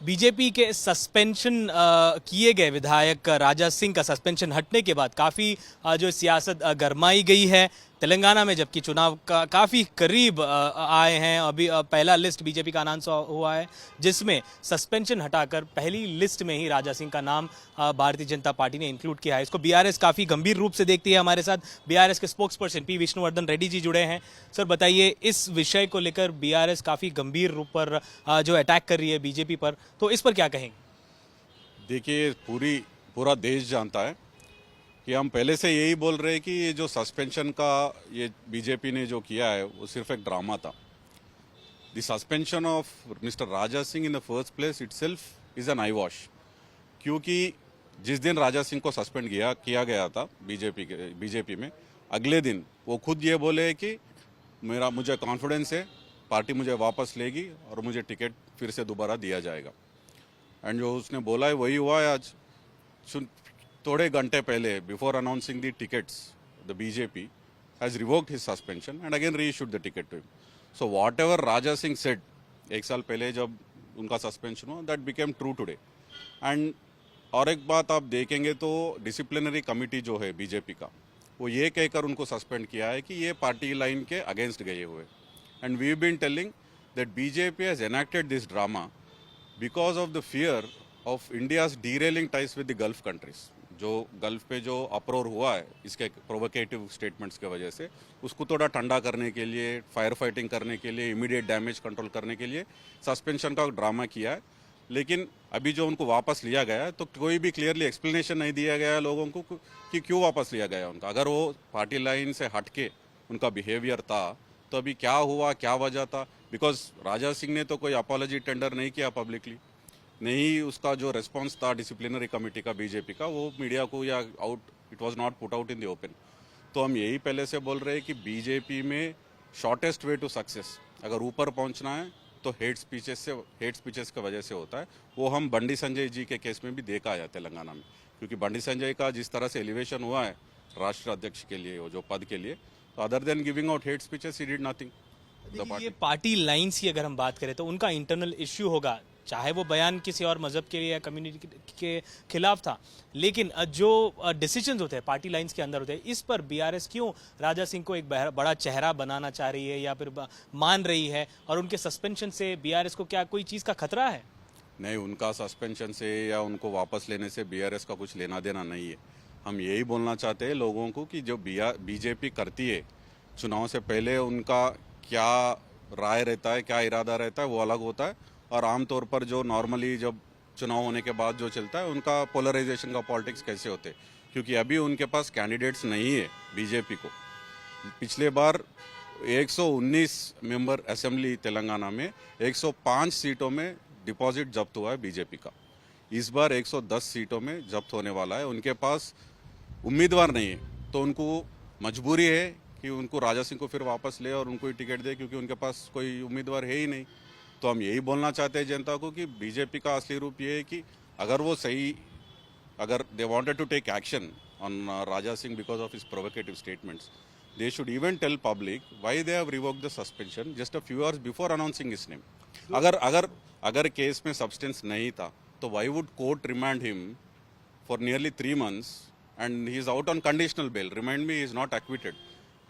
BJP के suspension किए गए विधायक राजा सिंह का सस्पेंशन हटने के बाद काफ़ी जो सियासत गरमाई गई है तेलंगाना में, जबकि चुनाव का काफ़ी करीब आए हैं। अभी पहला लिस्ट बीजेपी का अनाउंस हुआ है जिसमें सस्पेंशन हटाकर पहली लिस्ट में ही राजा सिंह का नाम भारतीय जनता पार्टी ने इंक्लूड किया है। इसको बीआरएस काफ़ी गंभीर रूप से देखती है। हमारे साथ बीआरएस के spokesperson P Vishnuvardhan Reddy ji जुड़े हैं। सर बताइए, इस विषय को लेकर बीआरएस काफ़ी गंभीर रूप पर जो अटैक कर रही है बीजेपी पर, तो इस पर क्या कहेंगे? देखिए, पूरा देश जानता है कि हम पहले से यही बोल रहे हैं कि ये जो सस्पेंशन का ये बीजेपी ने जो किया है वो सिर्फ एक ड्रामा था। The suspension of mister Raja Singh in the first place itself is an I wash, क्योंकि जिस दिन राजा सिंह को सस्पेंड किया गया था बीजेपी में, अगले दिन वो खुद ये बोले कि मुझे कॉन्फिडेंस है, पार्टी मुझे वापस लेगी और मुझे टिकट फिर से दोबारा दिया जाएगा। एंड जो उसने बोला है वही हुआ है आज। थोड़े घंटे पहले, before announcing the tickets, the BJP has revoked his suspension and again reissued the ticket to him. So whatever Raja Singh said एक साल पहले जब उनका सस्पेंशन हुआ, that became true today. And और एक बात आप देखेंगे तो डिसिप्लिनरी कमिटी जो है बीजेपी का, वो ये कहकर उनको सस्पेंड किया है कि ये पार्टी लाइन के अगेंस्ट गए हुए। And we been telling that BJP has enacted this drama because of the fear of India's derailing ties with the Gulf countries. जो गल्फ पे जो अप्रोर हुआ है इसके प्रोवोकेटिव स्टेटमेंट्स के वजह से, उसको थोड़ा ठंडा करने के लिए, फायर फाइटिंग करने के लिए, इमीडिएट डैमेज कंट्रोल करने के लिए सस्पेंशन का ड्रामा किया है। लेकिन अभी जो उनको वापस लिया गया है तो कोई भी क्लियरली एक्सप्लेनेशन नहीं दिया गया है लोगों को कि क्यों वापस लिया गया उनका। अगर वो पार्टी लाइन से हटके उनका बिहेवियर था तो अभी क्या हुआ, क्या वजह था? बिकॉज राजा सिंह ने तो कोई अपॉलॉजी टेंडर नहीं किया पब्लिकली, नहीं उसका जो रिस्पॉन्स था डिसिप्लिनरी कमेटी का बीजेपी का, वो मीडिया को या out, it was not put out in the open. तो हम यही पहले से बोल रहे हैं कि बीजेपी में शॉर्टेस्ट वे टू सक्सेस, अगर ऊपर पहुंचना है तो हेट स्पीचेस की वजह से होता है। वो हम बंडी संजय जी के केस में भी देखा है तेलंगाना में, क्योंकि बंडी संजय का जिस तरह से एलिवेशन हुआ है राष्ट्र अध्यक्ष के लिए, वो जो पद के लिए, तो other than giving out hate speeches he did nothing. ये पार्टी लाइन्स की अगर हम बात करें तो उनका इंटरनल इश्यू होगा, चाहे वो बयान किसी और मजहब के लिए या कम्युनिटी के खिलाफ था, लेकिन जो डिसीजंस होते हैं पार्टी लाइंस के अंदर होते हैं, इस पर बीआरएस क्यों राजा सिंह को एक बड़ा चेहरा बनाना चाह रही है या फिर मान रही है? और उनके सस्पेंशन से बीआरएस को क्या कोई चीज़ का खतरा है? नहीं, उनका सस्पेंशन से या उनको वापस लेने से बीआरएस का कुछ लेना देना नहीं है। हम यही बोलना चाहते हैं लोगों को कि जो बीजेपी करती है, चुनाव से पहले उनका क्या राय रहता है, क्या इरादा रहता है, वो अलग होता है। और आमतौर पर जो नॉर्मली जब चुनाव होने के बाद जो चलता है, उनका पोलराइजेशन का पॉलिटिक्स कैसे होते हैं, क्योंकि अभी उनके पास कैंडिडेट्स नहीं है बीजेपी को। पिछले बार 119 मेंबर असेंबली तेलंगाना में 105 सीटों में डिपॉजिट जब्त हुआ है बीजेपी का। इस बार 110 सीटों में जब्त होने वाला है। उनके पास उम्मीदवार नहीं है, तो उनको मजबूरी है कि उनको राजा सिंह को फिर वापस ले और उनको ही टिकट दे, क्योंकि उनके पास कोई उम्मीदवार है ही नहीं। तो हम यही बोलना चाहते हैं जनता को कि बीजेपी का असली रूप ये है कि अगर they wanted to take action on Raja Singh because of his provocative statements, they should even tell public why they have revoked the suspension just a few hours before announcing his name. अगर case में substance नहीं था तो why would court remand him for nearly 3 months and he is out on conditional bail? Remind me, he is not acquitted,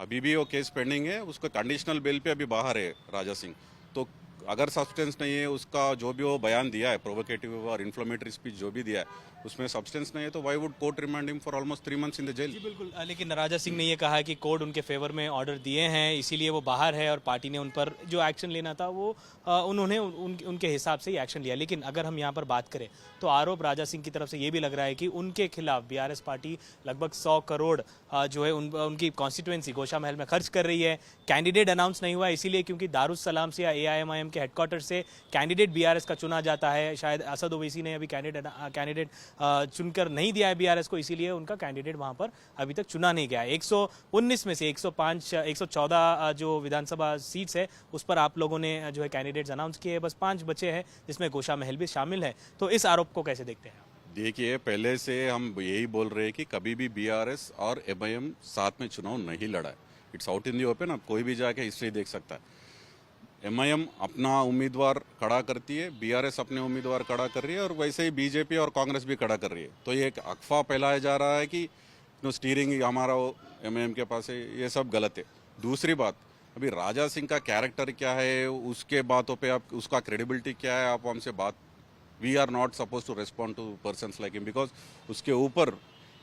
अभी भी वो case pending है, उसको कंडीशनल बेल पे अभी बाहर है राजा सिंह। तो अगर सब्सटेंस नहीं है, उसका जो भी वो बयान दिया है, प्रोवोकेटिव और इन्फ्लेमेटरी स्पीच जो भी दिया है, उसमें सब्सटेंस नहीं है, तो why would court remand him for almost 3 months in the jail? जी बिल्कुल, लेकिन राजा सिंह ने ये कहा कि कोर्ट उनके फेवर में ऑर्डर दिए हैं, इसीलिए वो बाहर है और पार्टी ने उन पर जो एक्शन लेना था वो उन्होंने उनके हिसाब से ही एक्शन लिया। लेकिन अगर हम यहाँ पर बात करें तो आरोप राजा सिंह की तरफ से ये भी लग रहा है कि उनके खिलाफ बीआरएस पार्टी लगभग 100 करोड़ जो है उनकी कॉन्स्टिट्यूएंसी गोशा महल में खर्च कर रही है। कैंडिडेट अनाउंस नहीं हुआ इसीलिए क्योंकि दारुसलाम से या एआईएमआईएम के हेडक्वार्टर से कैंडिडेट बीआरएस का चुना जाता है। शायद असद ओवैसी ने अभी कैंडिडेट चुनकर नहीं दिया है बीआरएस को, इसीलिए उनका कैंडिडेट वहां पर अभी तक चुना नहीं गया। 119 में से 114 जो विधानसभा सीट्स है उस पर आप लोगों ने जो है कैंडिडेट्स अनाउंस किए, बस 5 बचे हैं जिसमें गोशा महल भी शामिल है। तो इस आरोप को कैसे देखते हैं? देखिए, पहले से हम यही बोल रहे हैं कि कभी भी बीआरएस और एमआईएम साथ में चुनाव नहीं लड़ा है। It's out in the open, अब कोई भी जाके हिस्ट्री देख सकता है। एमआईएम अपना उम्मीदवार खड़ा करती है, बीआरएस अपने उम्मीदवार खड़ा कर रही है और वैसे ही बीजेपी और कांग्रेस भी खड़ा कर रही है। तो ये एक अफवाह फैलाया जा रहा है कि स्टीयरिंग हमारा एमआईएम के पास है, ये सब गलत है। दूसरी बात, अभी राजा सिंह का कैरेक्टर क्या है, उसके बातों पे आप उसका क्रेडिबिलिटी क्या है, आप हमसे बात, we are not suppose to respond to persons like him because उसके ऊपर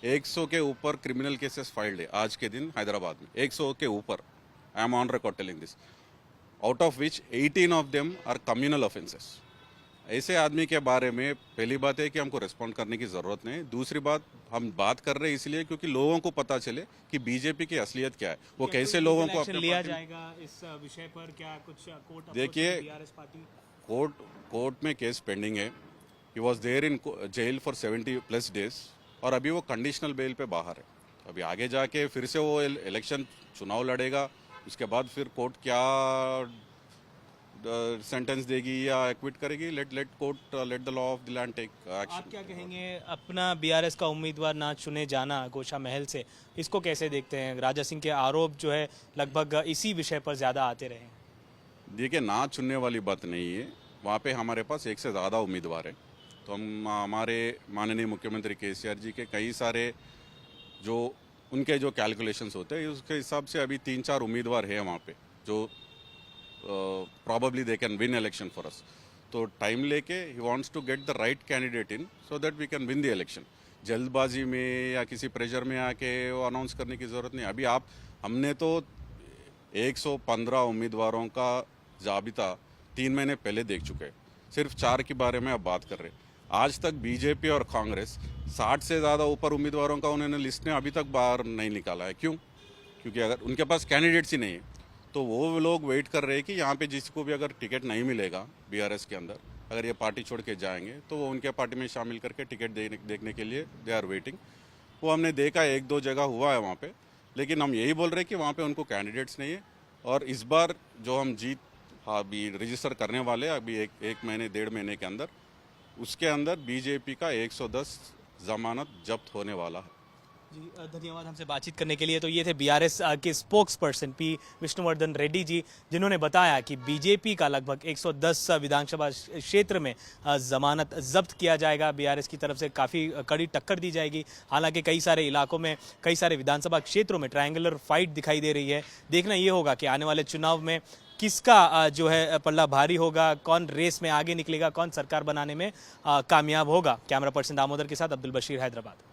100 के ऊपर क्रिमिनल केसेस फाइल्ड है आज के दिन हैदराबाद में, 100 के ऊपर। I am on record telling this, out of which 18 of them are communal offences. ऐसे आदमी के बारे में पहली बात है कि हमको रिस्पॉन्ड करने की ज़रूरत नहीं। दूसरी बात, हम बात कर रहे हैं इसलिए क्योंकि लोगों को पता चले कि बीजेपी की असलियत क्या है, वो कैसे लोगों को अपने लिया जाएगा इस विषय पर, क्या कुछ कोर्ट देखिए, कोर्ट में केस पेंडिंग है। He was there in jail for 70+ days और अभी वो कंडीशनल बेल पे बाहर है। अभी आगे जाके फिर से वो इलेक्शन चुनाव लड़ेगा, उसके बाद फिर कोर्ट क्या सेंटेंस देगी या एक्विट करेगी, let court, let the law of the land take action. आप क्या कहेंगे, अपना बीआरएस का उम्मीदवार ना चुने जाना गोशा महल से, इसको कैसे देखते हैं? राजा सिंह के आरोप जो है लगभग इसी विषय पर ज़्यादा आते रहे। देखिए, ना चुनने वाली बात नहीं है, वहाँ पे हमारे पास एक से ज़्यादा उम्मीदवार हैं। तो हम हमारे माननीय मुख्यमंत्री केसीआर जी के कई सारे जो उनके जो कैलकुलेशंस होते हैं उसके हिसाब से अभी 3-4 उम्मीदवार हैं वहाँ पे जो probably they can win election for us. तो टाइम लेके he wants to get the right candidate in so that we can win the election. जल्दबाजी में या किसी प्रेशर में आके वो अनाउंस करने की ज़रूरत नहीं। अभी हमने तो 115 उम्मीदवारों का जाबिता 3 महीने पहले देख चुके हैं, सिर्फ 4 के बारे में अब बात कर रहे हैं। आज तक बीजेपी और कांग्रेस 60 से ज़्यादा ऊपर उम्मीदवारों का उन्होंने लिस्ट ने अभी तक बाहर नहीं निकाला है। क्यों? क्योंकि अगर उनके पास कैंडिडेट्स ही नहीं है तो वो लोग वेट कर रहे हैं कि यहाँ पे जिसको भी अगर टिकट नहीं मिलेगा बीआरएस के अंदर, अगर ये पार्टी छोड़ के जाएंगे तो वो उनके पार्टी में शामिल करके टिकट देखने के लिए दे आर वेटिंग। वो हमने देखा 1-2 जगह हुआ है वहाँ पे, लेकिन हम यही बोल रहे हैं कि वहाँ पे उनको कैंडिडेट्स नहीं है। और इस बार जो हम जीत अभी रजिस्टर करने वाले अभी एक महीने 1.5 महीने के अंदर, उसके अंदर बीजेपी का 110 जमानत जब्त होने वाला है। जी धन्यवाद हमसे बातचीत करने के लिए। तो ये थे बीआरएस के spokesperson P Vishnuvardhan Reddy ji, जिन्होंने बताया कि बीजेपी का लगभग 110 विधानसभा क्षेत्र में जमानत जब्त किया जाएगा। बीआरएस की तरफ से काफ़ी कड़ी टक्कर दी जाएगी। हालांकि कई सारे इलाकों में, कई सारे विधानसभा क्षेत्रों में ट्रायंगुलर फाइट दिखाई दे रही है। देखना ये होगा कि आने वाले चुनाव में किसका जो है पल्ला भारी होगा, कौन रेस में आगे निकलेगा, कौन सरकार बनाने में कामयाब होगा। कैमरा पर्सन दामोदर के साथ अब्दुल बशीर, हैदराबाद।